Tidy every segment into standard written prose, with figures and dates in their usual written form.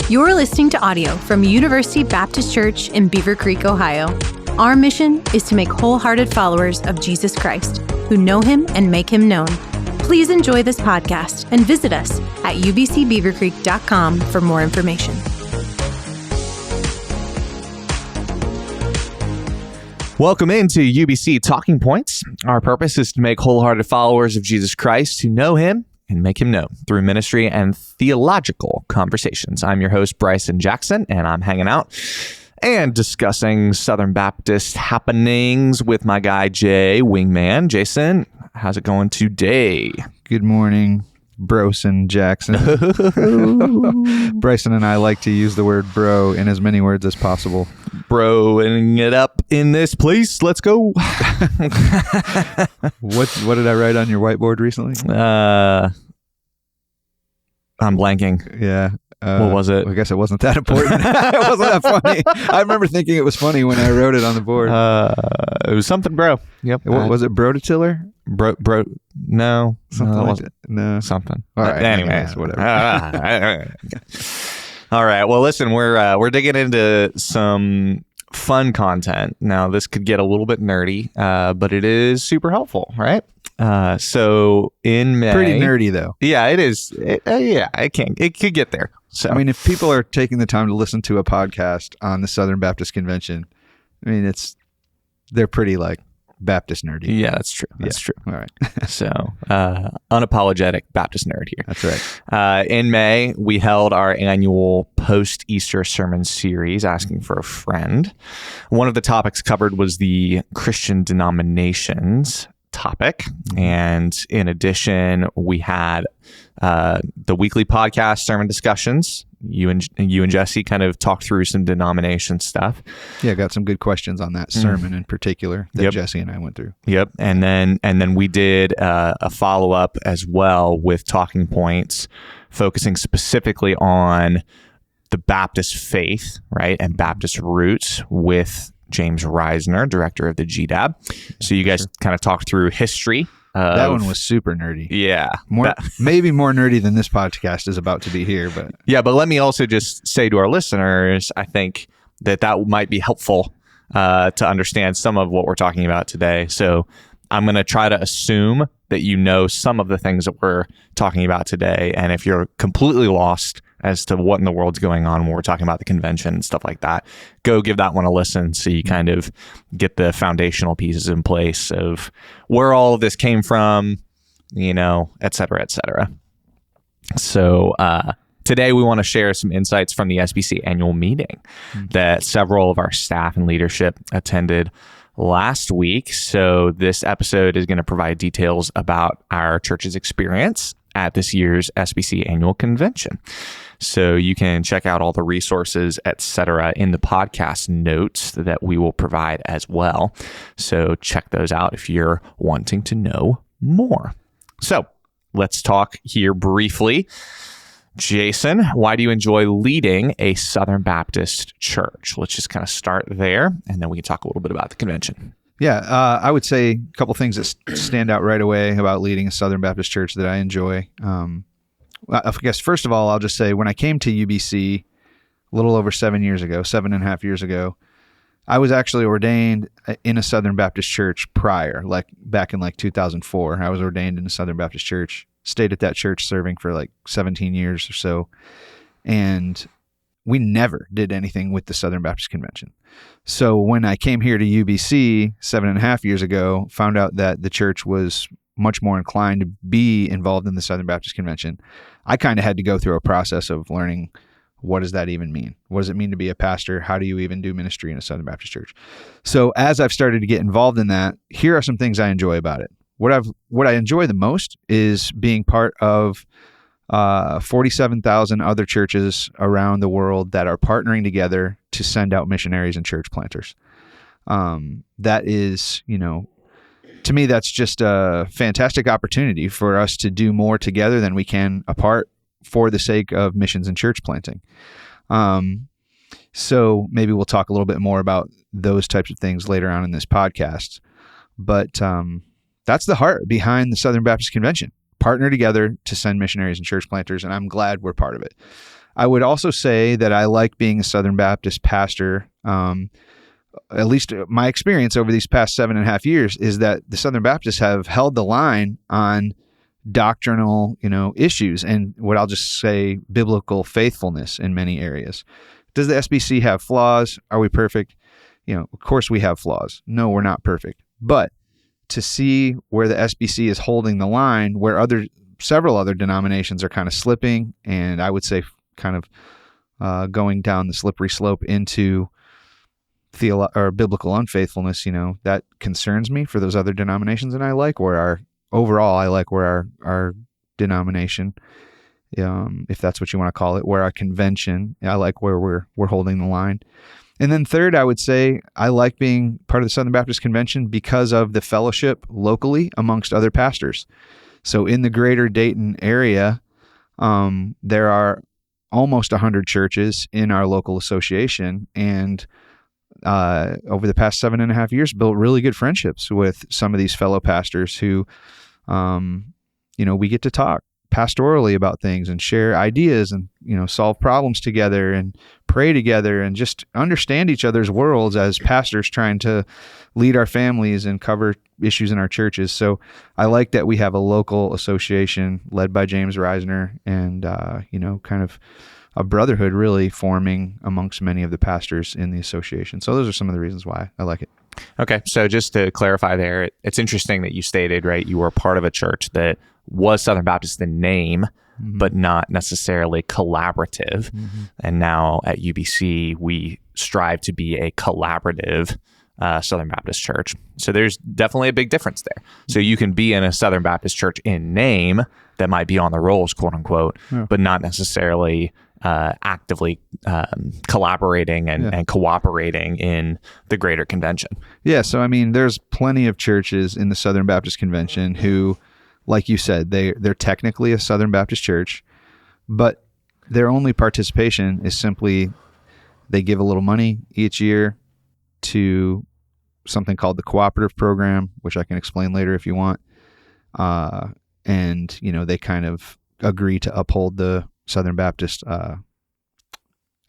You're listening to audio from University Baptist Church in Beaver Creek, Ohio. Our mission is to make wholehearted followers of Jesus Christ who know him and make him known. Please enjoy this podcast and visit us at ubcbeavercreek.com for more information. Welcome into UBC Talking Points. Our purpose is to make wholehearted followers of Jesus Christ who know him and make him known through ministry and theological conversations. I'm your host, Bryson Jackson, and I'm hanging out and discussing Southern Baptist happenings with my guy, Jay Wingman. Jason, how's it going today? Good morning, Bryson Jackson. Bryson and I like to use the word bro in as many words as possible. Broing it up in this place. Let's go. What did I write on your whiteboard recently? I'm blanking. Yeah. What was it? I guess it wasn't that important. It wasn't that funny. I remember thinking it was funny when I wrote it on the board. It was something, bro. Yep. What was it? Brototiller? Bro. No. Something like that. No. Something. All right. Anyways, whatever. All right. Well, listen, we're digging into some fun content. Now, this could get a little bit nerdy, but it is super helpful, right? So in May, pretty nerdy though. Yeah, it is. It could get there. So I mean, if people are taking the time to listen to a podcast on the Southern Baptist Convention, I mean, they're pretty like Baptist nerdy. Yeah, that's true. That's true. All right. So unapologetic Baptist nerd here. That's right. In May, we held our annual post-Easter sermon series, Asking for a Friend. One of the topics covered was the Christian denominations topic. And in addition, we had the weekly podcast sermon discussions. You and Jesse kind of talked through some denomination stuff. Yeah, got some good questions on that sermon in particular that Jesse and I went through. Yep. And then we did a follow-up as well with talking points, focusing specifically on the Baptist faith, right, and Baptist roots with James Reisner, director of the GDAB. So you guys kind of talked through history. That one was super nerdy. Yeah. Maybe more nerdy than this podcast is about to be here. But yeah, but let me also just say to our listeners, I think that might be helpful to understand some of what we're talking about today. So I'm going to try to assume that you know some of the things that we're talking about today. And if you're completely lost as to what in the world's going on when we're talking about the convention and stuff like that, go give that one a listen so you kind of get the foundational pieces in place of where all of this came from, et cetera, et cetera. So today we want to share some insights from the SBC Annual Meeting that several of our staff and leadership attended last week. So this episode is going to provide details about our church's experience at this year's SBC Annual Convention. So you can check out all the resources, et cetera, in the podcast notes that we will provide as well. So check those out if you're wanting to know more. So let's talk here briefly. Jason, why do you enjoy leading a Southern Baptist church? Let's just kind of start there, and then we can talk a little bit about the convention. Yeah, I would say a couple things that stand out right away about leading a Southern Baptist church that I enjoy. I guess, first of all, I'll just say when I came to UBC a little over 7.5 years ago, I was actually ordained in a Southern Baptist church prior, like back in 2004. I was ordained in a Southern Baptist church, stayed at that church serving for 17 years or so. And we never did anything with the Southern Baptist Convention. So when I came here to UBC 7.5 years ago, found out that the church was much more inclined to be involved in the Southern Baptist Convention, I kind of had to go through a process of learning, what does that even mean? What does it mean to be a pastor? How do you even do ministry in a Southern Baptist church? So as I've started to get involved in that, here are some things I enjoy about it. What I enjoy the most is being part of 47,000 other churches around the world that are partnering together to send out missionaries and church planters. That is, to me, that's just a fantastic opportunity for us to do more together than we can apart for the sake of missions and church planting. So maybe we'll talk a little bit more about those types of things later on in this podcast. But that's the heart behind the Southern Baptist Convention. Partner together to send missionaries and church planters, and I'm glad we're part of it. I would also say that I like being a Southern Baptist pastor. At least my experience over these past 7.5 years is that the Southern Baptists have held the line on doctrinal, issues, and what I'll just say, biblical faithfulness in many areas. Does the SBC have flaws? Are we perfect? Of course we have flaws. No, we're not perfect. But to see where the SBC is holding the line, where several other denominations are kind of slipping, and I would say kind of going down the slippery slope into biblical unfaithfulness, that concerns me for those other denominations. And I like where our denomination, if that's what you want to call it, where our convention, I like where we're holding the line. And then third, I would say I like being part of the Southern Baptist Convention because of the fellowship locally amongst other pastors. So in the greater Dayton area, there are almost 100 churches in our local association, and over the past 7.5 years, built really good friendships with some of these fellow pastors who, we get to talk pastorally about things and share ideas and, solve problems together and pray together and just understand each other's worlds as pastors trying to lead our families and cover issues in our churches. So I like that we have a local association led by James Reisner and, kind of a brotherhood really forming amongst many of the pastors in the association. So those are some of the reasons why I like it. Okay. So just to clarify there, it's interesting that you stated, right, you were part of a church that was Southern Baptist in name, but not necessarily collaborative. And now at UBC, we strive to be a collaborative Southern Baptist church. So there's definitely a big difference there. So you can be in a Southern Baptist church in name that might be on the rolls, quote unquote, but not necessarily actively collaborating and cooperating in the greater convention. Yeah. So, I mean, there's plenty of churches in the Southern Baptist Convention who, like you said, they're technically a Southern Baptist church, but their only participation is simply they give a little money each year to something called the cooperative program, which I can explain later if you want. And, they kind of agree to uphold the Southern Baptist a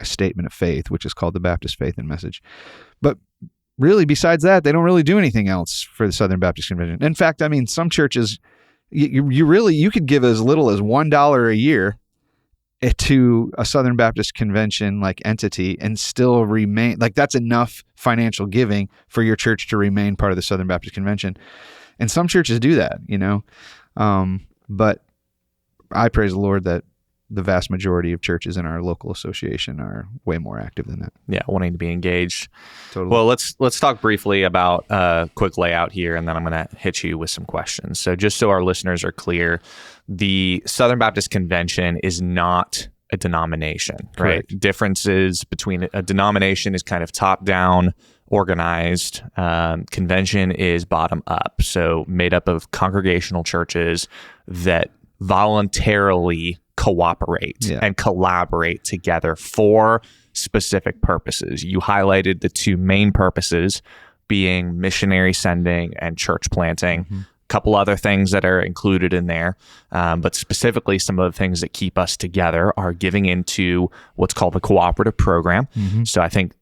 statement of faith, which is called the Baptist Faith and Message. But really, besides that, they don't really do anything else for the Southern Baptist Convention. In fact, I mean, some churches, you could give as little as $1 a year to a Southern Baptist Convention like entity and still remain, like that's enough financial giving for your church to remain part of the Southern Baptist Convention. And some churches do that, but I praise the Lord that the vast majority of churches in our local association are way more active than that. Yeah, wanting to be engaged. Totally. Well, let's talk briefly about a quick layout here, and then I'm going to hit you with some questions. So just so our listeners are clear, the Southern Baptist Convention is not a denomination, right? Correct. Differences between a denomination is kind of top-down, organized. Convention is bottom-up, so made up of congregational churches that voluntarily cooperate and collaborate together for specific purposes. You highlighted the two main purposes being missionary sending and church planting. A couple other things that are included in there, but specifically some of the things that keep us together are giving into what's called the cooperative program. So I think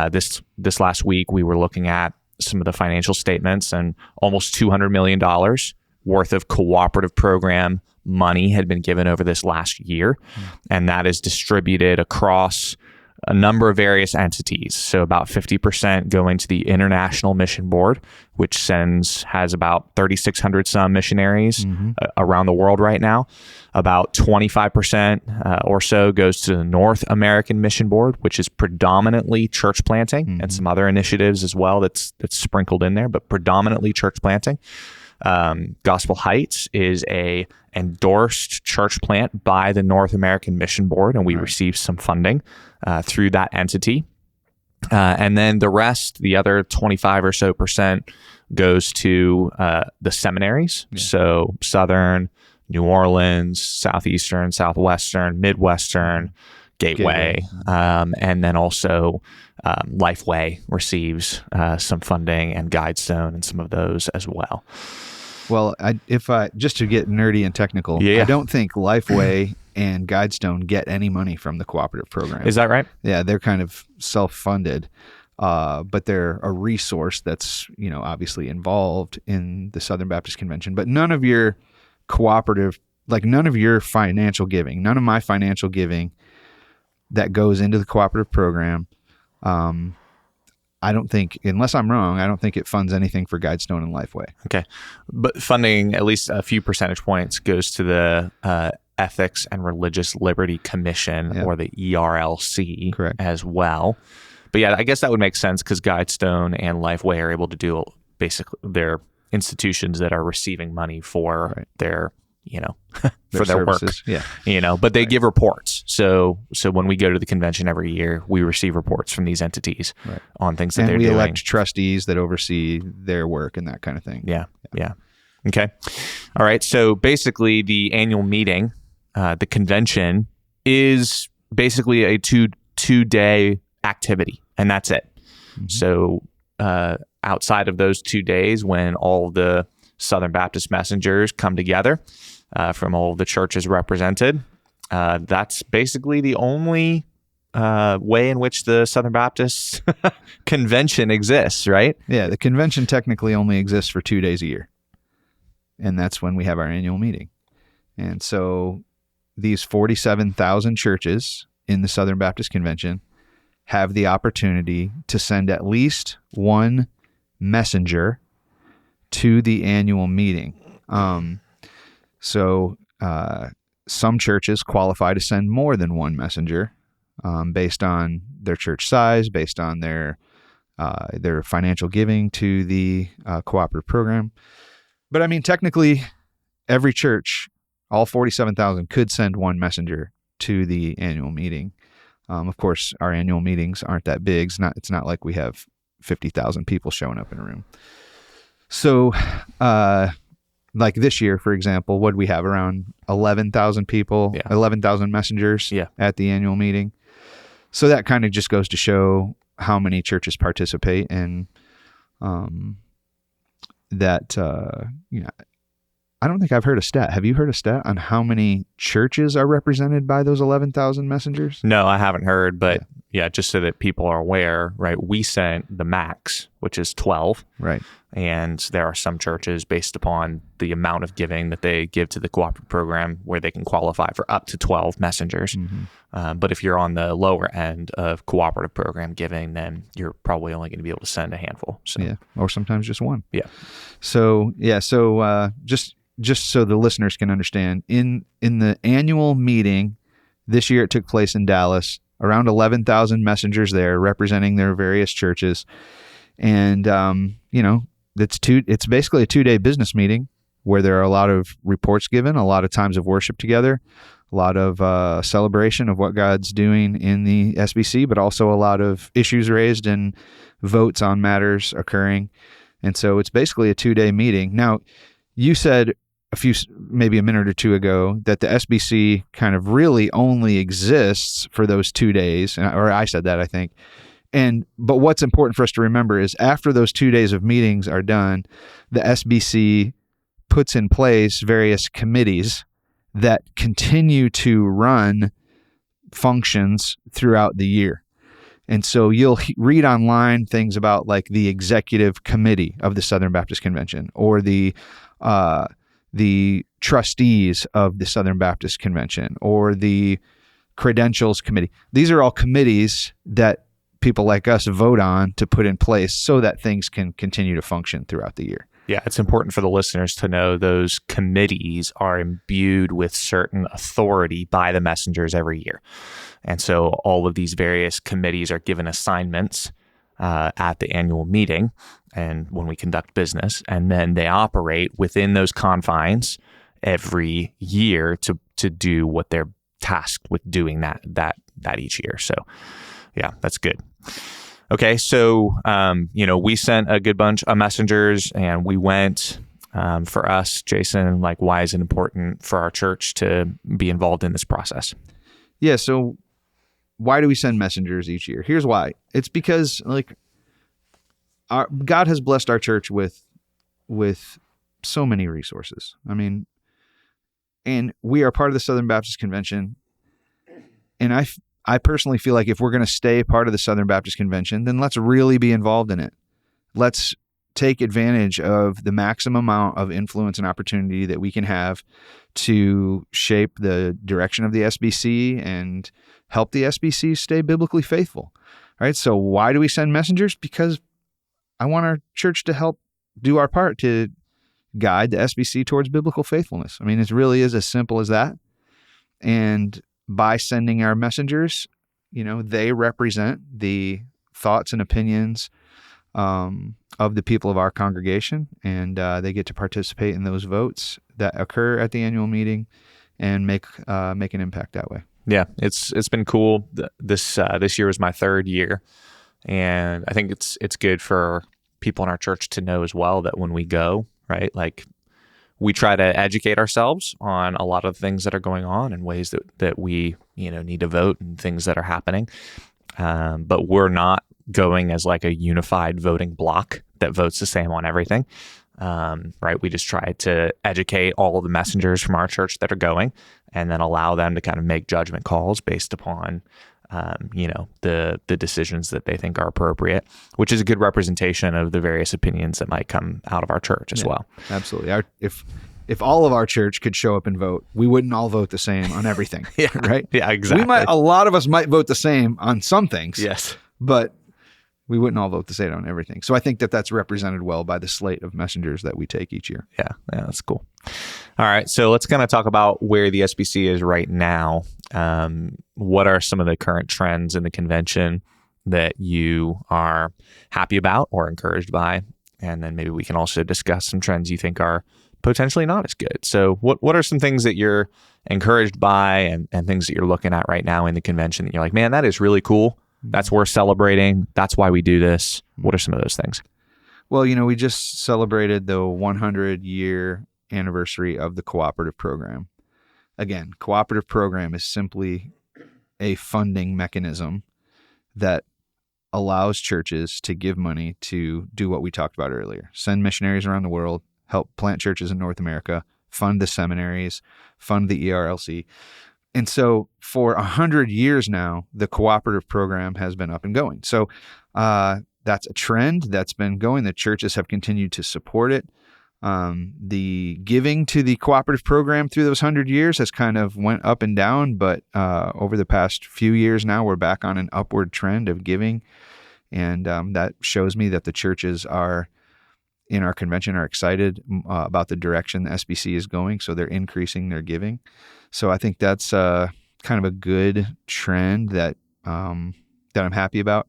this last week we were looking at some of the financial statements, and almost $200 million worth of cooperative program money had been given over this last year, and that is distributed across a number of various entities. So about 50% going to the International Mission Board, which has about 3,600 some missionaries around the world right now. About 25% or so goes to the North American Mission Board, which is predominantly church planting and some other initiatives as well that's sprinkled in there, but predominantly church planting. Gospel Heights is a endorsed church plant by the North American Mission Board, and we received some funding through that entity. And then the rest, the other 25 or so percent, goes to the seminaries. So Southern, New Orleans, Southeastern, Southwestern, Midwestern, Gateway. And then also Lifeway receives some funding, and Guidestone and some of those as well. Well, if I just to get nerdy and technical, Yeah. I don't think Lifeway and Guidestone get any money from the cooperative program. Is that right? Yeah, they're kind of self-funded, but they're a resource that's obviously involved in the Southern Baptist Convention. But none of your cooperative, none of your financial giving, none of my financial giving that goes into the cooperative program. I don't think, unless I'm wrong, I don't think it funds anything for Guidestone and Lifeway. Okay. But funding, at least a few percentage points, goes to the Ethics and Religious Liberty Commission, or the ERLC. Correct. As well. But yeah, I guess that would make sense because Guidestone and Lifeway are able to do basically their institutions that are receiving money for their, for their work. Yeah. But they give reports. So when we go to the convention every year, we receive reports from these entities on things that they're doing. And we elect trustees that oversee their work and that kind of thing. Yeah. Okay. All right. So basically the annual meeting, the convention, is basically a two-day activity, and that's it. Mm-hmm. So outside of those 2 days, when all the Southern Baptist messengers come together from all the churches represented, that's basically the only way in which the Southern Baptist Convention exists, right? Yeah, the convention technically only exists for 2 days a year, and that's when we have our annual meeting. And so these 47,000 churches in the Southern Baptist Convention have the opportunity to send at least one messenger to the annual meeting. So some churches qualify to send more than one messenger based on their church size, based on their financial giving to the cooperative program. But I mean, technically, every church, all 47,000, could send one messenger to the annual meeting. Of course, our annual meetings aren't that big. It's not like we have 50,000 people showing up in a room. So, like this year, for example, what we have around 11,000 people, 11,000 messengers at the annual meeting. So that kind of just goes to show how many churches participate, and that I don't think I've heard a stat. Have you heard a stat on how many churches are represented by those 11,000 messengers? No, I haven't heard, but just so that people are aware, right? We sent the max, which is 12. Right. And there are some churches, based upon the amount of giving that they give to the cooperative program, where they can qualify for up to 12 messengers. Mm-hmm. But if you're on the lower end of cooperative program giving, then you're probably only going to be able to send a handful. So. Yeah, or sometimes just one. Yeah. So just so the listeners can understand, in the annual meeting this year, it took place in Dallas. Around 11,000 messengers there representing their various churches, and it's basically a 2-day business meeting where there are a lot of reports given, a lot of times of worship together, a lot of celebration of what God's doing in the SBC, but also a lot of issues raised and votes on matters occurring. And so it's basically a 2-day meeting. Now, you said maybe a minute or two ago that the SBC kind of really only exists for those 2 days, or I said that, I think. But what's important for us to remember is after those 2 days of meetings are done, the SBC puts in place various committees that continue to run functions throughout the year. And so you'll read online things about like the executive committee of the Southern Baptist Convention, or the trustees of the Southern Baptist Convention, or the credentials committee. These are all committees that people like us vote on to put in place so that things can continue to function throughout the year. Yeah, it's important for the listeners to know those committees are imbued with certain authority by the messengers every year. And so all of these various committees are given assignments at the annual meeting and when we conduct business, and then they operate within those confines every year to do what they're tasked with doing that each year. So yeah, that's good. Okay, so we sent a good bunch of messengers, and we went. For us, Jason, like, why is it important for our church to be involved in this process? Yeah, so why do we send messengers each year? Here's why. It's because God has blessed our church with so many resources. I mean, and we are part of the Southern Baptist Convention. And I personally feel like if we're going to stay part of the Southern Baptist Convention, then let's really be involved in it. Let's take advantage of the maximum amount of influence and opportunity that we can have to shape the direction of the SBC and help the SBC stay biblically faithful. All right. So why do we send messengers? Because I want our church to help do our part to guide the SBC towards biblical faithfulness. I mean, it really is as simple as that. And by sending our messengers, they represent the thoughts and opinions of the people of our congregation, and they get to participate in those votes that occur at the annual meeting and make an impact that way. Yeah, it's been cool. This year was my third year, and I think it's good for people in our church to know as well that when we go, right, like we try to educate ourselves on a lot of the things that are going on and ways that we need to vote and things that are happening, but we're not going as like a unified voting block that votes the same on everything. Right? We just try to educate all of the messengers from our church that are going, and then allow them to kind of make judgment calls based upon, the decisions that they think are appropriate, which is a good representation of the various opinions that might come out of our church as well. Absolutely. If all of our church could show up and vote, we wouldn't all vote the same on everything. Yeah. Right? Yeah, exactly. A lot of us might vote the same on some things. Yes. But we wouldn't all vote the same on everything. So I think that that's represented well by the slate of messengers that we take each year. Yeah, that's cool. All right, so let's kind of talk about where the SBC is right now. What are some of the current trends in the convention that you are happy about or encouraged by? And then maybe we can also discuss some trends you think are potentially not as good. So what are some things that you're encouraged by and things that you're looking at right now in the convention that you're like, man, that is really cool. That's worth celebrating. That's why we do this. What are some of those things? Well, we just celebrated the 100-year anniversary of the cooperative program. Again, cooperative program is simply a funding mechanism that allows churches to give money to do what we talked about earlier. Send missionaries around the world, help plant churches in North America, fund the seminaries, fund the ERLC. And so for 100 years now, the cooperative program has been up and going. So that's a trend that's been going. The churches have continued to support it. The giving to the cooperative program through those 100 years has kind of went up and down, but over the past few years now, we're back on an upward trend of giving. And that shows me that the churches in our convention are excited about the direction the SBC is going, so they're increasing their giving. So I think that's kind of a good trend that I'm happy about.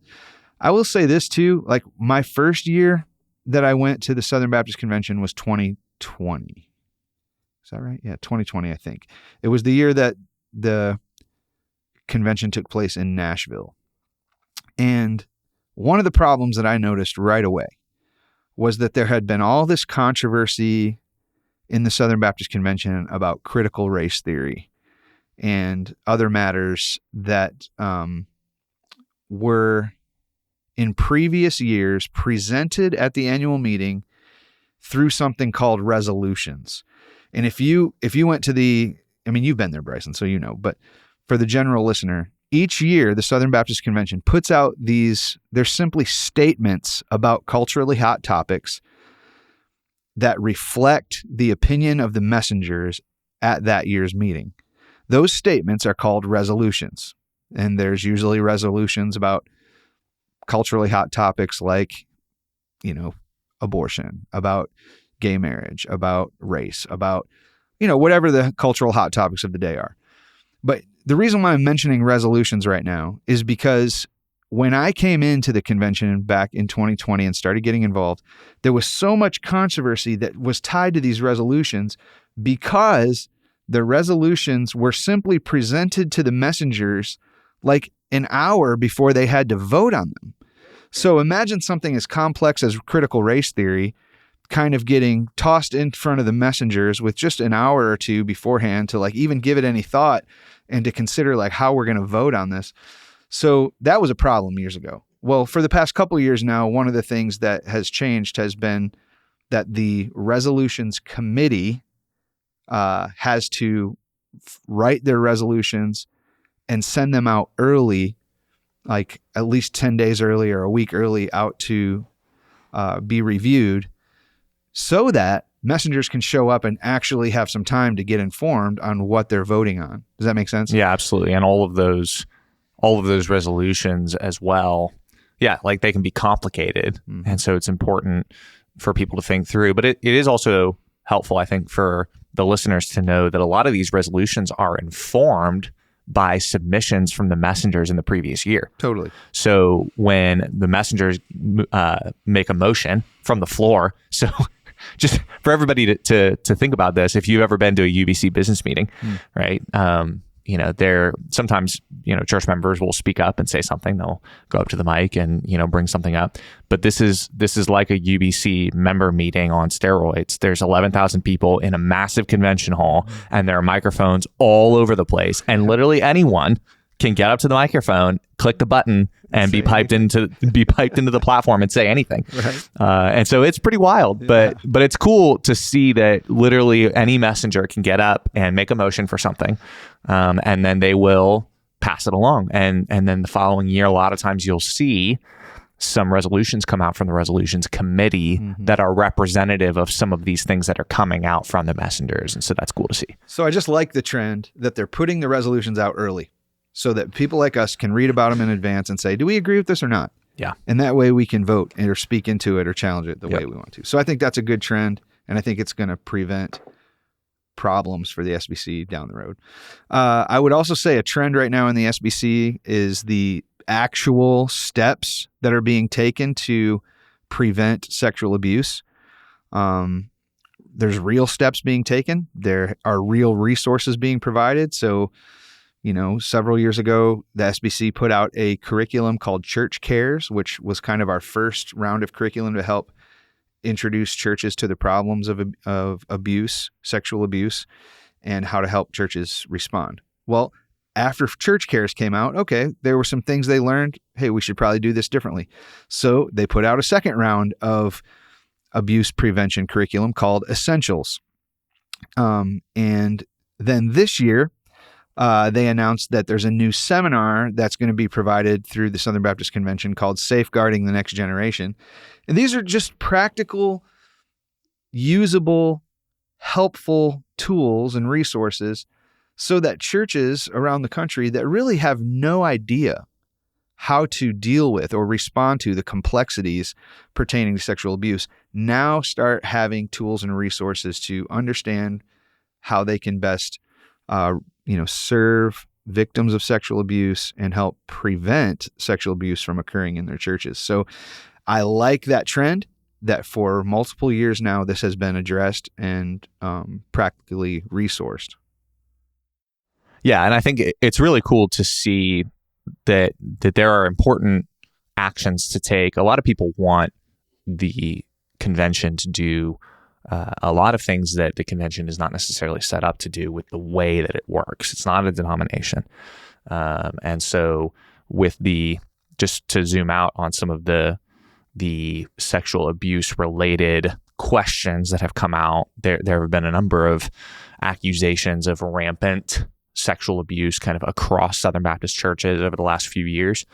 I will say this too, like my first year that I went to the Southern Baptist Convention was 2020. Is that right? Yeah, 2020, I think. It was the year that the convention took place in Nashville. And one of the problems that I noticed right away was that there had been all this controversy in the Southern Baptist Convention about critical race theory and other matters that were in previous years presented at the annual meeting through something called resolutions. And if you went to you've been there, Bryson, so you know, but for the general listener, each year the Southern Baptist Convention puts out they're simply statements about culturally hot topics that reflect the opinion of the messengers at that year's meeting. Those statements are called resolutions. And there's usually resolutions about culturally hot topics like, abortion, about gay marriage, about race, about, whatever the cultural hot topics of the day are. But the reason why I'm mentioning resolutions right now is because when I came into the convention back in 2020 and started getting involved, there was so much controversy that was tied to these resolutions because the resolutions were simply presented to the messengers like an hour before they had to vote on them. So imagine something as complex as critical race theory kind of getting tossed in front of the messengers with just an hour or two beforehand to like even give it any thought and to consider like how we're going to vote on this. So that was a problem years ago. Well, for the past couple of years now, one of the things that has changed has been that the resolutions committee has to write their resolutions and send them out early, like at least 10 days early or a week early, out to be reviewed, so that messengers can show up and actually have some time to get informed on what they're voting on. Does that make sense? Yeah, absolutely. And all of those resolutions as well. Yeah, like they can be complicated. Mm-hmm. And so it's important for people to think through. But it is also helpful, I think, for the listeners to know that a lot of these resolutions are informed by submissions from the messengers in the previous year. Totally. So when the messengers make a motion from the floor, so just for everybody to think about this, if you've ever been to a UBC business meeting, right? There sometimes, church members will speak up and say something. They'll go up to the mic and, bring something up. But this is like a UBC member meeting on steroids. There's 11,000 people in a massive convention hall, and there are microphones all over the place. And literally anyone can get up to the microphone, click the button, and be piped into the platform and say anything. Right. And so it's pretty wild, but it's cool to see that literally any messenger can get up and make a motion for something, and then they will pass it along. And then the following year, a lot of times you'll see some resolutions come out from the resolutions committee that are representative of some of these things that are coming out from the messengers. And so that's cool to see. So I just like the trend that they're putting the resolutions out early, so that people like us can read about them in advance and say, do we agree with this or not? Yeah. And that way we can vote or speak into it or challenge it the way we want to. So I think that's a good trend, and I think it's going to prevent problems for the SBC down the road. I would also say a trend right now in the SBC is the actual steps that are being taken to prevent sexual abuse. There's real steps being taken. There are real resources being provided. So, several years ago, the SBC put out a curriculum called Church Cares, which was kind of our first round of curriculum to help introduce churches to the problems of abuse, sexual abuse, and how to help churches respond. Well, after Church Cares came out, okay, there were some things they learned. Hey, we should probably do this differently. So they put out a second round of abuse prevention curriculum called Essentials. And then this year, they announced that there's a new seminar that's going to be provided through the Southern Baptist Convention called Safeguarding the Next Generation. And these are just practical, usable, helpful tools and resources so that churches around the country that really have no idea how to deal with or respond to the complexities pertaining to sexual abuse now start having tools and resources to understand how they can best serve victims of sexual abuse and help prevent sexual abuse from occurring in their churches. So I like that trend that for multiple years now, this has been addressed and practically resourced. Yeah, and I think it's really cool to see that there are important actions to take. A lot of people want the convention to do a lot of things that the convention is not necessarily set up to do with the way that it works. It's not a denomination. And so just to zoom out on some of the sexual abuse related questions that have come out, there have been a number of accusations of rampant sexual abuse kind of across Southern Baptist churches over the last few years.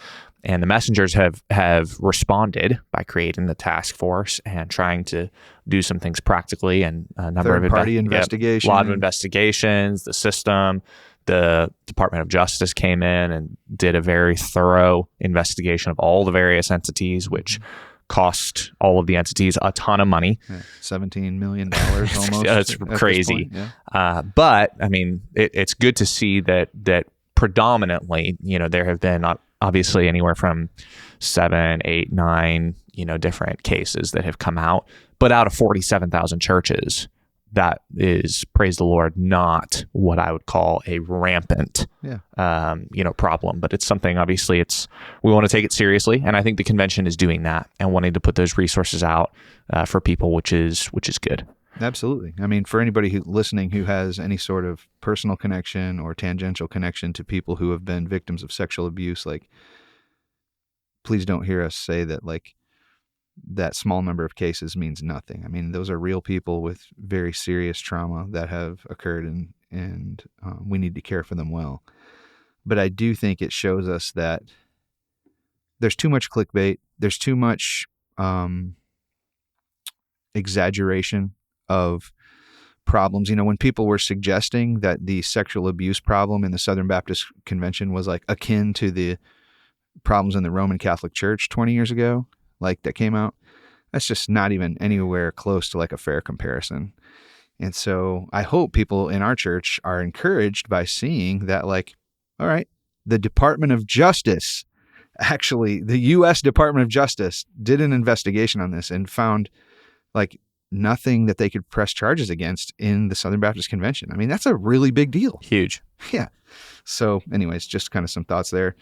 And the messengers have responded by creating the task force and trying to do some things practically, and a number of third-party investigation. A lot of investigations. The system, the Department of Justice came in and did a very thorough investigation of all the various entities, which cost all of the entities a ton of money. $17 million almost. It's crazy. But I mean, it's good to see that predominantly, there have been obviously anywhere from 7, 8, 9, different cases that have come out, but out of 47,000 churches, that is, praise the Lord, not what I would call a rampant, problem. But it's something, obviously, we want to take it seriously. And I think the convention is doing that and wanting to put those resources out for people, which is good. Absolutely. I mean, for anybody listening who has any sort of personal connection or tangential connection to people who have been victims of sexual abuse, please don't hear us say that, that small number of cases means nothing. I mean, those are real people with very serious trauma that have occurred, and we need to care for them well. But I do think it shows us that there's too much clickbait. There's too much exaggeration of problems. You know, when people were suggesting that the sexual abuse problem in the Southern Baptist Convention was like akin to the problems in the Roman Catholic Church 20 years ago, like that came out, that's just not even anywhere close to like a fair comparison. And so I hope people in our church are encouraged by seeing that, like, all right, the Department of Justice, actually the U.S. Department of Justice did an investigation on this and found like nothing that they could press charges against in the Southern Baptist Convention. I mean, that's a really big deal. Huge. Yeah. So anyways, just kind of some thoughts there.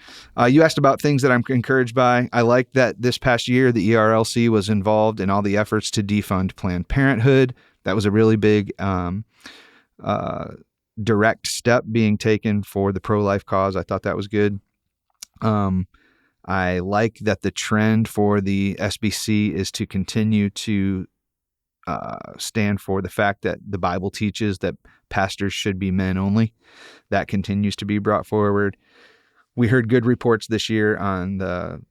You asked about things that I'm encouraged by. I like that this past year, the ERLC was involved in all the efforts to defund Planned Parenthood. That was a really big direct step being taken for the pro-life cause. I thought that was good. I like that the trend for the SBC is to continue to stand for the fact that the Bible teaches that pastors should be men only. That continues to be brought forward. We heard good reports this year on the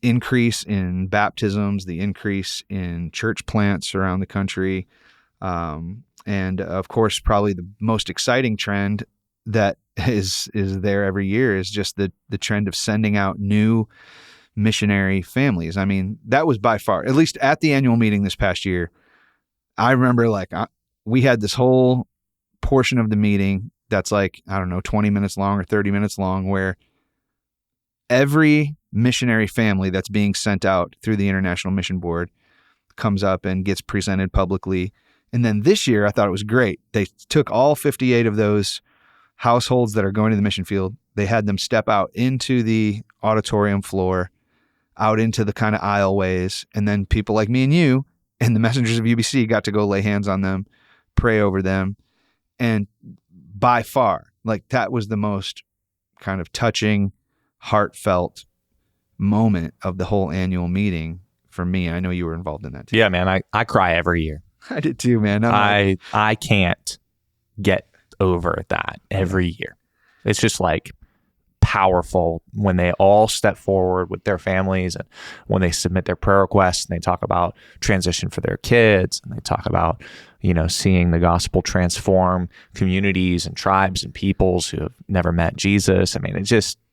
increase in baptisms, the increase in church plants around the country. And of course, probably the most exciting trend that is there every year is just the trend of sending out new missionary families. I mean, that was by far, at least at the annual meeting this past year, I remember like we had this whole portion of the meeting that's like, I don't know, 20 minutes long or 30 minutes long, where every missionary family that's being sent out through the International Mission Board comes up and gets presented publicly. And then this year, I thought it was great. They took all 58 of those households that are going to the mission field. They had them step out into the auditorium floor, out into the kind of aisleways, and then people like me and you and the messengers of UBC got to go lay hands on them, pray over them. And by far, like, that was the most kind of touching, heartfelt moment of the whole annual meeting for me. I know you were involved in that too. Yeah, man. I cry every year. I did too, man. I can't get over that every year. It's just like powerful when they all step forward with their families, and when they submit their prayer requests and they talk about transition for their kids, and they talk about, you know, seeing the gospel transform communities and tribes and peoples who have never met Jesus. I mean,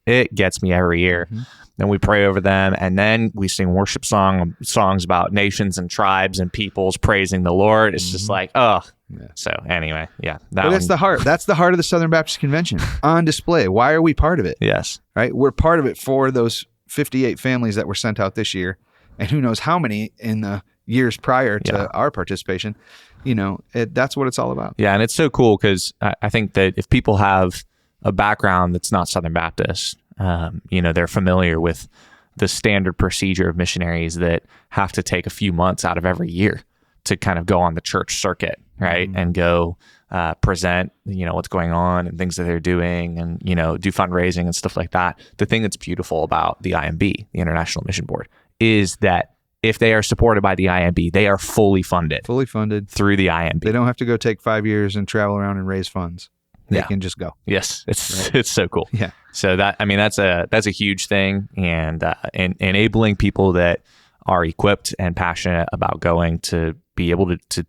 it gets me every year. Mm-hmm. Then we pray over them, and then we sing worship songs about nations and tribes and peoples praising the Lord. It's just like, oh. Yeah. So anyway, yeah. That's the heart. That's the heart of the Southern Baptist Convention on display. Why are we part of it? Yes. Right? We're part of it for those 58 families that were sent out this year, and who knows how many in the years prior to our participation. You know, that's what it's all about. Yeah, and it's so cool because I think that if people have a background that's not Southern Baptist, you know, they're familiar with the standard procedure of missionaries that have to take a few months out of every year to kind of go on the church circuit, right? Mm-hmm. And go present, you know, what's going on and things that they're doing, and, you know, do fundraising and stuff like that. The thing that's beautiful about the IMB, the International Mission Board, is that if they are supported by the IMB, they are fully funded through the IMB. They don't have to go take 5 years and travel around and raise funds. They can just go. Yes, it's so cool. Yeah. So that's a huge thing, and enabling people that are equipped and passionate about going to be able to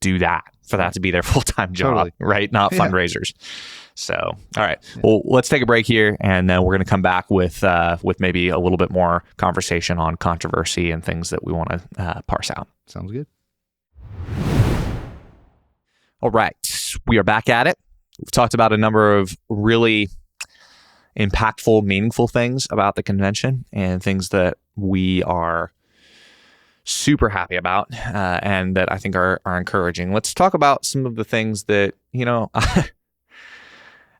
do that, for that to be their full-time job, right? Not fundraisers. So, all right. Yeah. Well, let's take a break here, and then we're going to come back with maybe a little bit more conversation on controversy and things that we want to parse out. Sounds good. All right. We are back at it. We've talked about a number of really impactful, meaningful things about the convention, and things that we are super happy about, and that I think are encouraging. Let's talk about some of the things that, you know,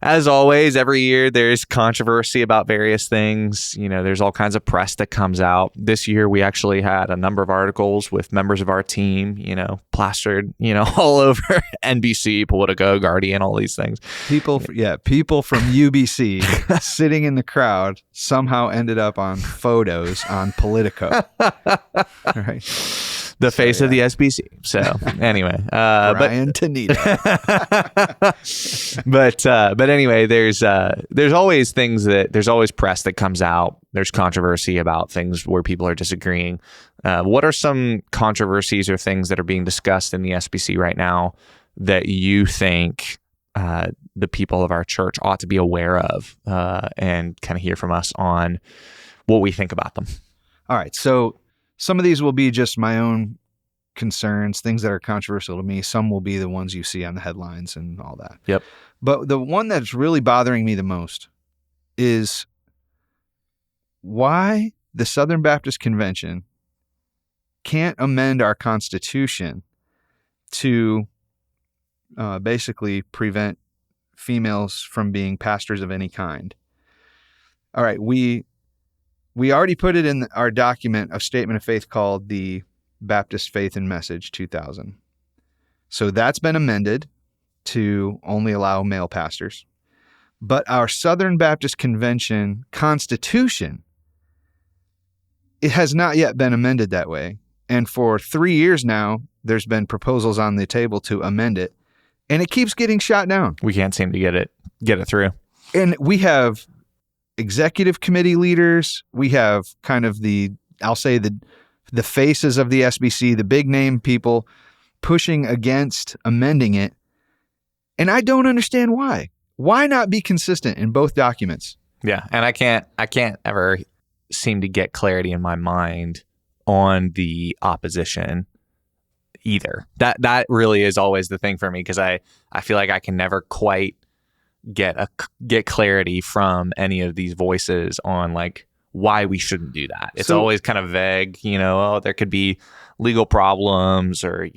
As always, every year there's controversy about various things. There's all kinds of press that comes out. This year we actually had a number of articles with members of our team, plastered, all over NBC, Politico, Guardian, all these things. People from UBC sitting in the crowd somehow ended up on photos on Politico. Right. The face of the SBC. So anyway, Brian Tanita. but anyway, there's always there's always press that comes out. There's controversy about things where people are disagreeing. What are some controversies or things that are being discussed in the SBC right now that you think the people of our church ought to be aware of and kind of hear from us on what we think about them? All right. So some of these will be just my own concerns, things that are controversial to me. Some will be the ones you see on the headlines and all that. Yep. But the one that's really bothering me the most is why the Southern Baptist Convention can't amend our Constitution to basically prevent females from being pastors of any kind. All right, we already put it in our document of statement of faith called the Baptist Faith and Message 2000. So that's been amended to only allow male pastors. But our Southern Baptist Convention Constitution, it has not yet been amended that way. And for 3 years now, there's been proposals on the table to amend it, and it keeps getting shot down. We can't seem to get it through. And we have executive committee leaders. We have kind of the faces of the SBC, the big name people pushing against amending it. And I don't understand why. Why not be consistent in both documents? Yeah, and I can't ever seem to get clarity in my mind on the opposition either. That really is always the thing for me, because I feel like I can never quite get clarity from any of these voices on like why we shouldn't do that. It's always kind of vague, there could be legal problems, or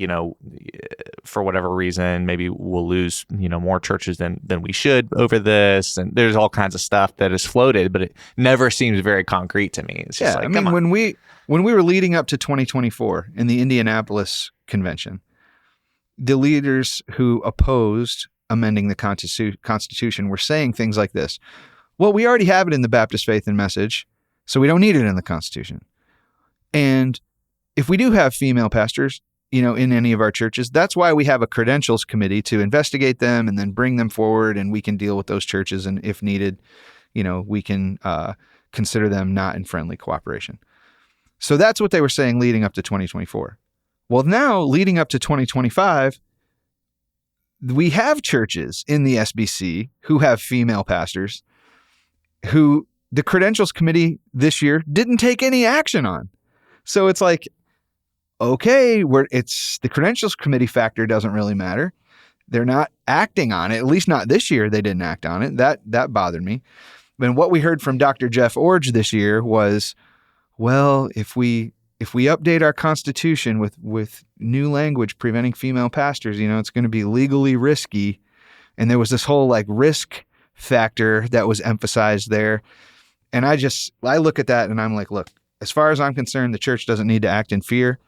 for whatever reason maybe we'll lose more churches than we should over this, and there's all kinds of stuff that is floated, but it never seems very concrete to me. It's just when we were leading up to 2024 in the Indianapolis convention, the leaders who opposed amending the Constitution were saying things like this: well, we already have it in the Baptist Faith and Message, so we don't need it in the Constitution. And if we do have female pastors, in any of our churches, that's why we have a credentials committee to investigate them and then bring them forward, and we can deal with those churches. And if needed, we can consider them not in friendly cooperation. So that's what they were saying leading up to 2024. Well, now leading up to 2025, we have churches in the SBC who have female pastors who the credentials committee this year didn't take any action on. So it's like, okay, it's the credentials committee factor doesn't really matter. They're not acting on it. At least not this year. They didn't act on it. That bothered me. And what we heard from Dr. Jeff Orge this year was, well, if we update our Constitution with new language preventing female pastors, it's going to be legally risky. And there was this whole like risk factor that was emphasized there. And I look at that and I'm like, look, as far as I'm concerned, the church doesn't need to act in fear.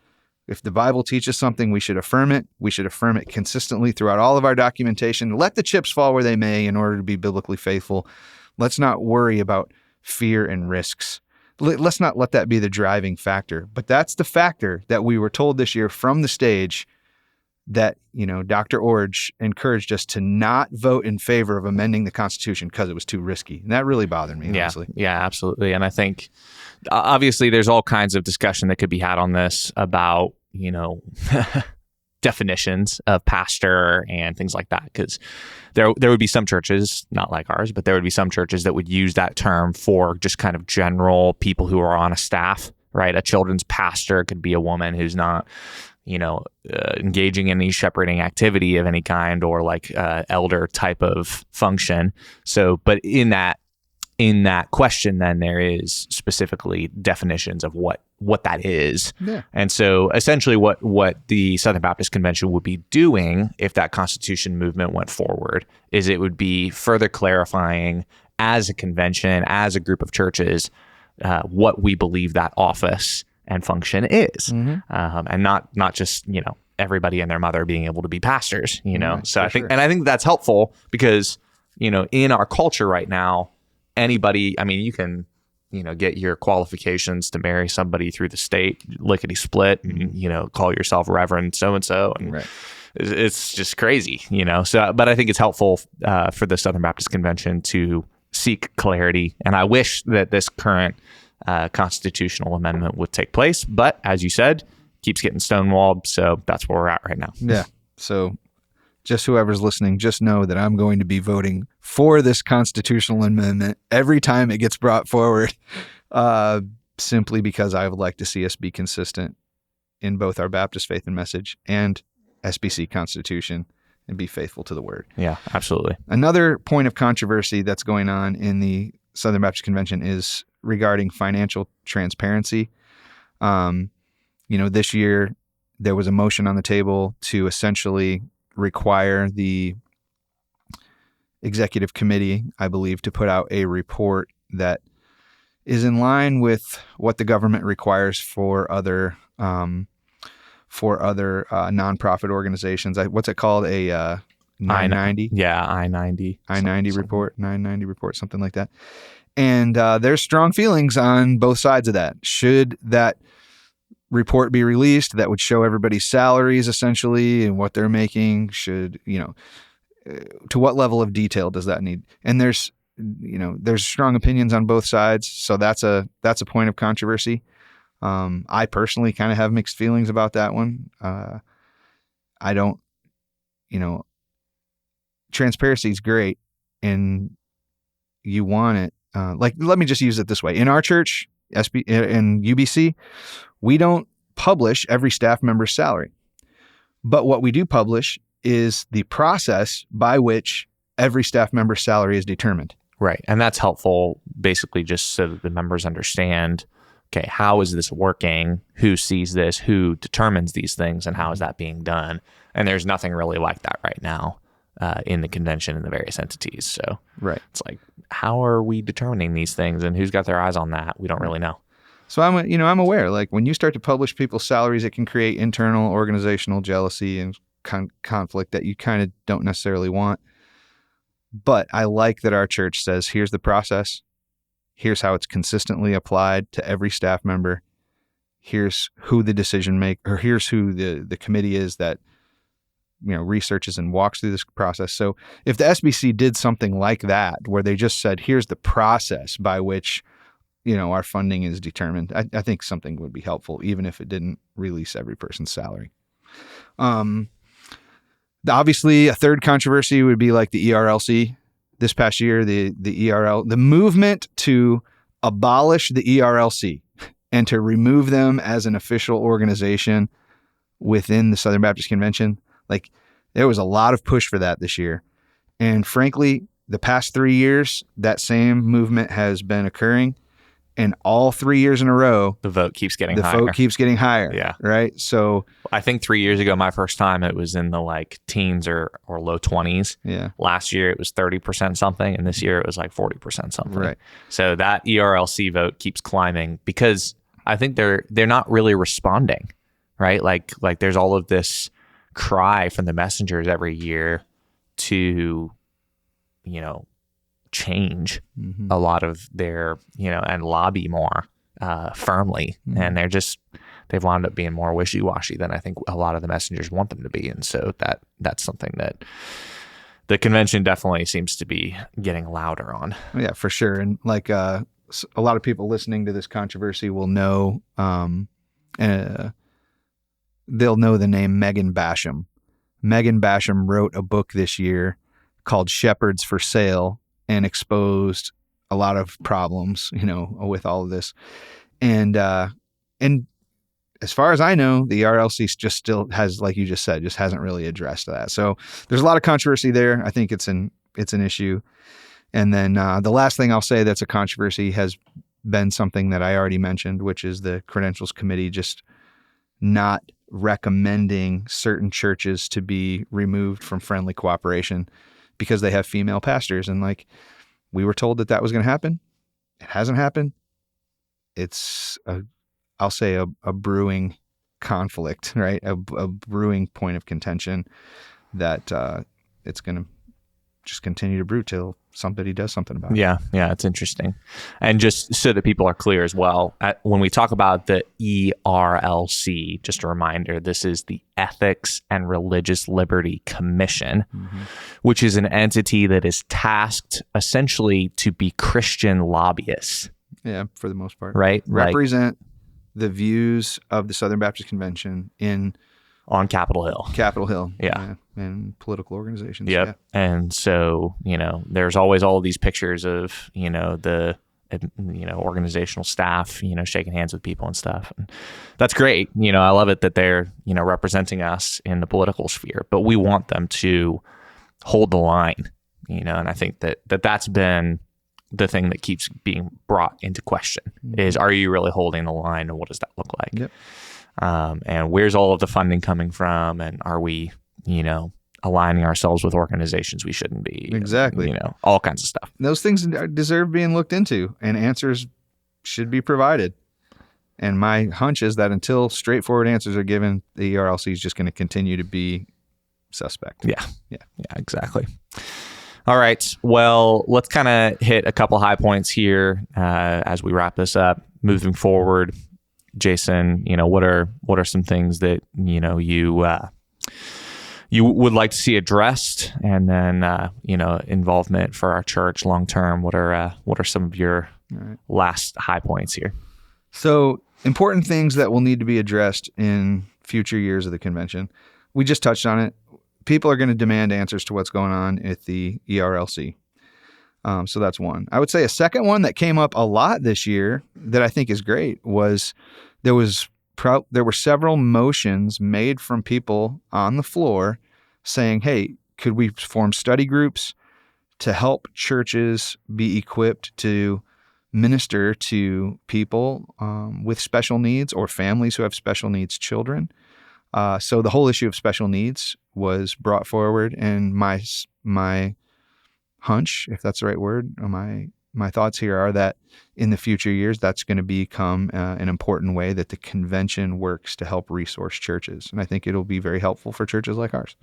If the Bible teaches something, we should affirm it. We should affirm it consistently throughout all of our documentation. Let the chips fall where they may in order to be biblically faithful. Let's not worry about fear and risks. Let's not let that be the driving factor. But that's the factor that we were told this year from the stage, that, Dr. Orge encouraged us to not vote in favor of amending the Constitution because it was too risky. And that really bothered me, honestly. Yeah, absolutely. And I think, obviously, there's all kinds of discussion that could be had on this about, definitions of pastor and things like that. Because there would be some churches, not like ours, but there would be some churches that would use that term for just kind of general people who are on a staff, right? A children's pastor could be a woman who's not engaging in any shepherding activity of any kind, or like elder type of function. So, but in that in that question, then there is specifically definitions of what that is. Yeah. And so essentially what the Southern Baptist Convention would be doing if that Constitution movement went forward is it would be further clarifying as a convention, as a group of churches, what we believe that office and function is. And not just, everybody and their mother being able to be pastors, So I think that's helpful because, in our culture right now, anybody, you can, get your qualifications to marry somebody through the state, lickety split, and, call yourself Reverend so-and-so. And it's just crazy, So, but I think it's helpful for the Southern Baptist Convention to seek clarity. And I wish that this current constitutional amendment would take place. But as you said, keeps getting stonewalled. So that's where we're at right now. Yeah. So just whoever's listening, just know that I'm going to be voting for this constitutional amendment every time it gets brought forward, simply because I would like to see us be consistent in both our Baptist faith and message and SBC Constitution and be faithful to the word. Yeah, absolutely. Another point of controversy that's going on in the Southern Baptist Convention is regarding financial transparency. This year there was a motion on the table to essentially require the executive committee, I believe, to put out a report that is in line with what the government requires for other nonprofit organizations. What's it called? A 990? Yeah, I-90. I-90 report, 990 report, something like that. And there's strong feelings on both sides of that. Should that report be released that would show everybody's salaries essentially and what they're making? Should, to what level of detail does that need? And there's strong opinions on both sides. So that's a point of controversy. I personally kind of have mixed feelings about that one. I don't, transparency is great and you want it. Let me just use it this way. In our church, in UBC, we don't publish every staff member's salary. But what we do publish is the process by which every staff member's salary is determined. Right. And that's helpful basically just so that the members understand, okay, how is this working? Who sees this? Who determines these things? And how is that being done? And there's nothing really like that right now in the convention and the various entities. So it's like, how are we determining these things and who's got their eyes on that? We don't really know. So I'm aware, like when you start to publish people's salaries, it can create internal organizational jealousy and conflict that you kind of don't necessarily want. But I like that our church says, here's the process. Here's how it's consistently applied to every staff member. Here's who the decision maker, or here's who the committee is that, researches and walks through this process. So if the SBC did something like that, where they just said, here's the process by which, our funding is determined, I think something would be helpful, even if it didn't release every person's salary. Obviously, a third controversy would be like the ERLC. This past year, the movement to abolish the ERLC and to remove them as an official organization within the Southern Baptist Convention. Like, there was a lot of push for that this year. And frankly, the past 3 years, that same movement has been occurring. And all 3 years in a row, the vote keeps getting higher. The vote keeps getting higher. Yeah. Right. So I think 3 years ago, my first time, it was in the teens or low 20s. Yeah. Last year, it was 30% something. And this year, it was 40% something. Right. So that ERLC vote keeps climbing because I think they're not really responding. Right. Like there's all of this cry from the messengers every year to, change a lot of their, and lobby more firmly. And they've wound up being more wishy-washy than I think a lot of the messengers want them to be. And so that's something that the convention definitely seems to be getting louder on. Yeah, for sure. And a lot of people listening to this controversy will know, they'll know the name Megan Basham. Megan Basham wrote a book this year called Shepherds for Sale and exposed a lot of problems, with all of this. And as far as I know, the RLC just still has, like you just said, just hasn't really addressed that. So there's a lot of controversy there. I think it's an issue. And then the last thing I'll say that's a controversy has been something that I already mentioned, which is the Credentials Committee just not recommending certain churches to be removed from friendly cooperation because they have female pastors. And like, we were told that was going to happen. It hasn't happened. It's I'll say a brewing conflict, right? A brewing point of contention that it's going to just continue to brew till somebody does something about it. Yeah, it's interesting. And just so that people are clear as well, when we talk about the ERLC, just a reminder, this is the Ethics and Religious Liberty Commission, which is an entity that is tasked essentially to be Christian lobbyists. Yeah, for the most part. Right? Represent the views of the Southern Baptist Convention on Capitol Hill. Capitol Hill. Yeah. And political organizations. Yep. Yeah. And so, there's always all of these pictures of, the, organizational staff, shaking hands with people and stuff. And that's great. I love it that they're, representing us in the political sphere, but we want them to hold the line, and I think that's been the thing that keeps being brought into question is, are you really holding the line, and what does that look like? Yep. And where's all of the funding coming from? And are we, aligning ourselves with organizations we shouldn't be? Exactly. All kinds of stuff. Those things deserve being looked into, and answers should be provided. And my hunch is that until straightforward answers are given, the ERLC is just going to continue to be suspect. Yeah, exactly. All right. Well, let's kind of hit a couple high points here as we wrap this up. Moving forward, Jason, what are some things that you would like to see addressed, and then involvement for our church long term? What are some of your last high points here? So, important things that will need to be addressed in future years of the convention. We just touched on it. People are going to demand answers to what's going on at the ERLC. So that's one. I would say a second one that came up a lot this year that I think is great was there were several motions made from people on the floor saying, hey, could we form study groups to help churches be equipped to minister to people with special needs or families who have special needs children? So the whole issue of special needs was brought forward, and my hunch, if that's the right word, my thoughts here are that in the future years, that's going to become an important way that the convention works to help resource churches. And I think it'll be very helpful for churches like ours.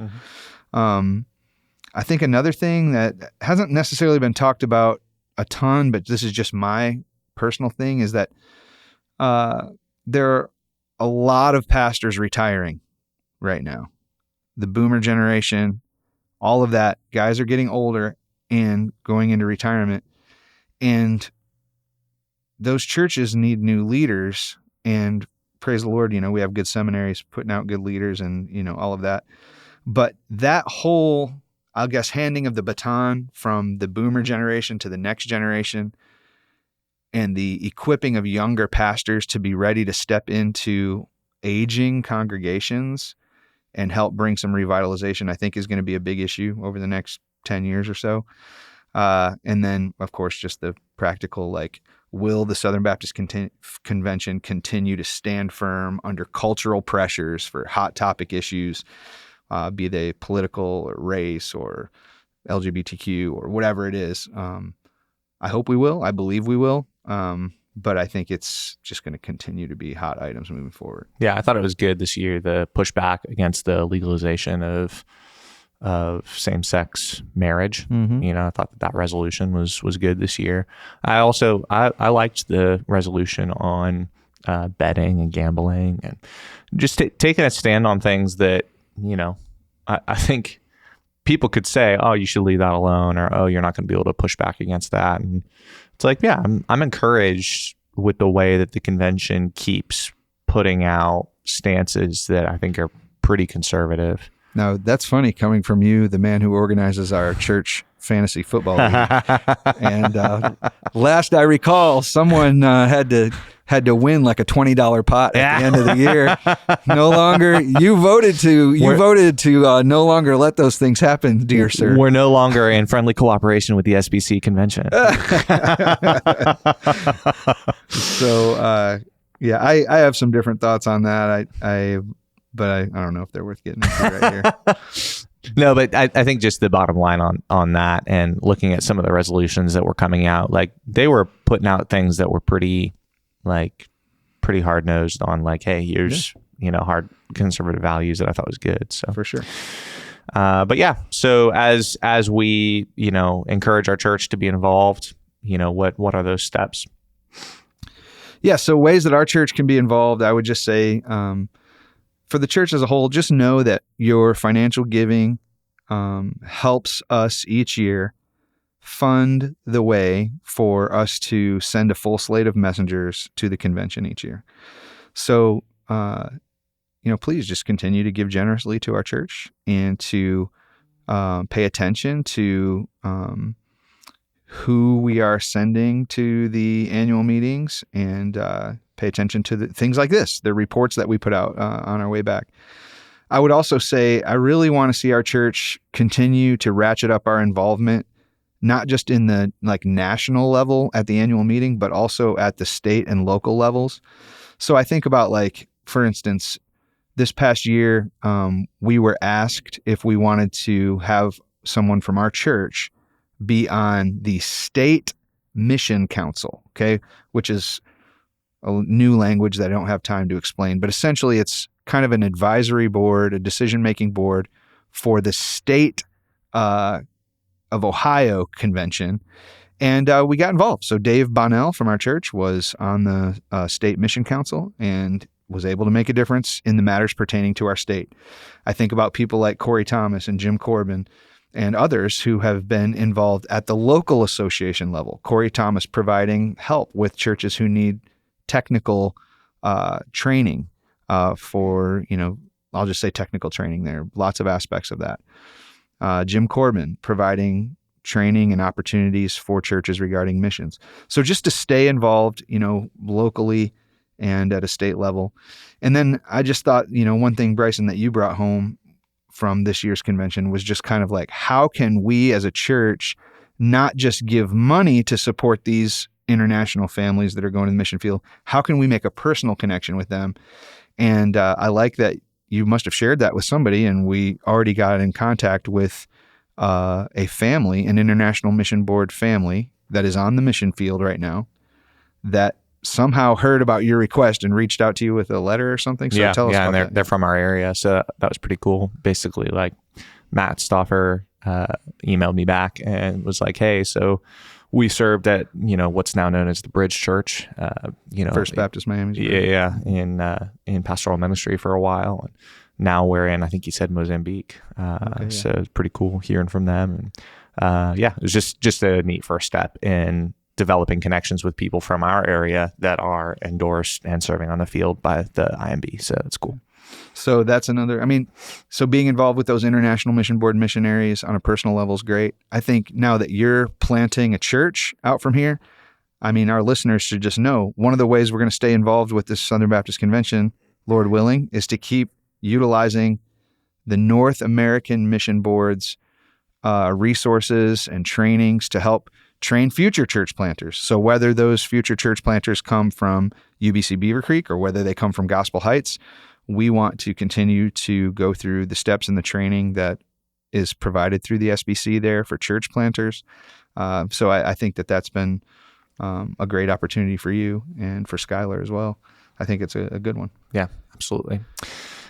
I think another thing that hasn't necessarily been talked about a ton, but this is just my personal thing, is that there are a lot of pastors retiring right now. The boomer generation, all of that, guys are getting older and going into retirement. And those churches need new leaders, and praise the Lord, we have good seminaries putting out good leaders and, all of that. But that whole, I guess, handing of the baton from the boomer generation to the next generation, and the equipping of younger pastors to be ready to step into aging congregations and help bring some revitalization, I think is going to be a big issue over the next 10 years or so. And then, of course, just the practical, will the Southern Baptist Convention continue to stand firm under cultural pressures for hot topic issues, be they political or race or LGBTQ or whatever it is? I hope we will. I believe we will. But I think it's just going to continue to be hot items moving forward. Yeah, I thought it was good this year, the pushback against the legalization of same-sex marriage. I thought that resolution was good this year. I also I liked the resolution on betting and gambling, and just taking a stand on things that I think people could say, oh, you should leave that alone, or oh, you're not going to be able to push back against that. And it's like, yeah, I'm encouraged with the way that the convention keeps putting out stances that I think are pretty conservative. Now, that's funny coming from you, the man who organizes our church fantasy football league. And last I recall, someone had had to win like a $20 pot at the end of the year. No longer, you voted to no longer let those things happen, dear sir. We're no longer in friendly cooperation with the SBC convention. So, yeah, I have some different thoughts on that. But I don't know if they're worth getting into right here. No, but I think just the bottom line on that, and looking at some of the resolutions that were coming out, like they were putting out things that were pretty hard nosed on, like, hey, here's hard conservative values that I thought was good. So for sure. But yeah, so as we encourage our church to be involved, what are those steps? Yeah, so ways that our church can be involved, I would just say, for the church as a whole, just know that your financial giving helps us each year fund the way for us to send a full slate of messengers to the convention each year. So, please just continue to give generously to our church and to pay attention to who we are sending to the annual meetings, and pay attention to the things like this, the reports that we put out on our way back. I would also say I really want to see our church continue to ratchet up our involvement, not just in the national level at the annual meeting, but also at the state and local levels. So I think about, for instance, this past year, we were asked if we wanted to have someone from our church be on the state mission council, okay, which is a new language that I don't have time to explain, but essentially it's kind of an advisory board, a decision-making board for the state of Ohio convention. And we got involved. So Dave Bonnell from our church was on the state mission council and was able to make a difference in the matters pertaining to our state. I think about people like Corey Thomas and Jim Corbin and others who have been involved at the local association level. Corey Thomas providing help with churches who need technical training for, I'll just say technical training there. Lots of aspects of that. Jim Corbin providing training and opportunities for churches regarding missions. So just to stay involved, locally and at a state level. And then I just thought, one thing, Bryson, that you brought home from this year's convention was just kind of like, how can we as a church not just give money to support these international families that are going to the mission field? How can we make a personal connection with them? And I like that you must have shared that with somebody, and we already got in contact with a family, an International Mission Board family that is on the mission field right now, that somehow heard about your request and reached out to you with a letter or something. So tell us about that. They're from our area, so that was pretty cool. Basically, Matt Stauffer emailed me back and was like, "Hey, so we served at what's now known as the Bridge Church, First Baptist Miami. In pastoral ministry for a while, and now we're in, I think he said, Mozambique. So it's pretty cool hearing from them, and it was just a neat first step in developing connections with people from our area that are endorsed and serving on the field by the IMB. So it's cool. So that's another, so being involved with those International Mission Board missionaries on a personal level is great. I think now that you're planting a church out from here, our listeners should just know one of the ways we're going to stay involved with this Southern Baptist Convention, Lord willing, is to keep utilizing the North American Mission Board's resources and trainings to help train future church planters. So whether those future church planters come from UBC Beaver Creek or whether they come from Gospel Heights, we want to continue to go through the steps in the training that is provided through the SBC there for church planters. So I think that's been a great opportunity for you and for Skylar as well. I think it's a good one. Yeah, absolutely.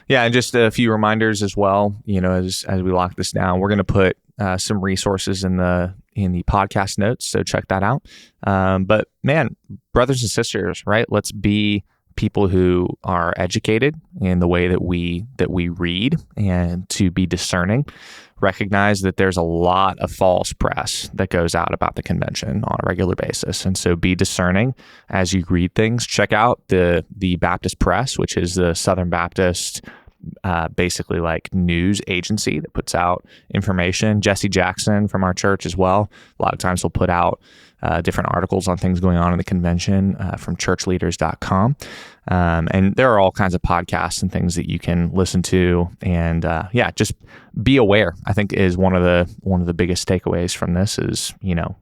Yeah, and just a few reminders as well. As we lock this down, we're going to put some resources in the podcast notes, so check that out. But man, brothers and sisters, right? Let's be people who are educated in the way that we read, and to be discerning. Recognize that there's a lot of false press that goes out about the convention on a regular basis, and so be discerning as you read things. Check out the Baptist Press, which is the Southern Baptist basically news agency that puts out information. Jesse Jackson from our church as well. A lot of times he'll put out different articles on things going on in the convention from churchleaders.com. And there are all kinds of podcasts and things that you can listen to. And just be aware, I think, is one of the biggest takeaways from this is,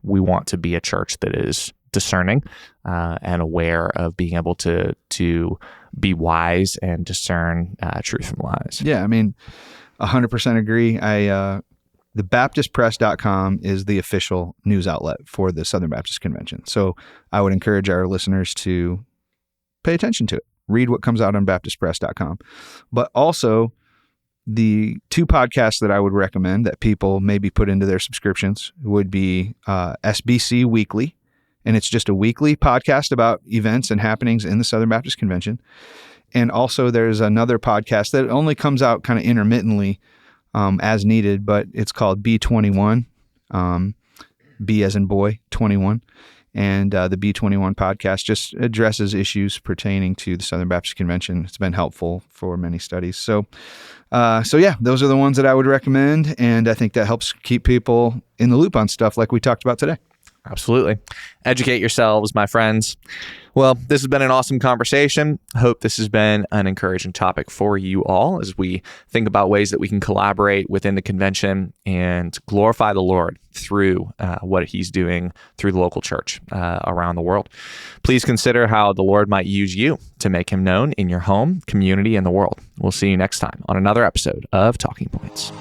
we want to be a church that is discerning and aware of being able to be wise and discern truth from lies. Yeah, I mean, 100% agree. The BaptistPress.com is the official news outlet for the Southern Baptist Convention. So I would encourage our listeners to pay attention to it. Read what comes out on BaptistPress.com. But also, the two podcasts that I would recommend that people maybe put into their subscriptions would be SBC Weekly, and it's just a weekly podcast about events and happenings in the Southern Baptist Convention. And also there's another podcast that only comes out kind of intermittently as needed, but it's called B21, B as in boy, 21. And the B21 podcast just addresses issues pertaining to the Southern Baptist Convention. It's been helpful for many studies. So yeah, those are the ones that I would recommend. And I think that helps keep people in the loop on stuff like we talked about today. Absolutely. Educate yourselves, my friends. Well, this has been an awesome conversation. Hope this has been an encouraging topic for you all as we think about ways that we can collaborate within the convention and glorify the Lord through what he's doing through the local church around the world. Please consider how the Lord might use you to make him known in your home, community, and the world. We'll see you next time on another episode of Talking Points.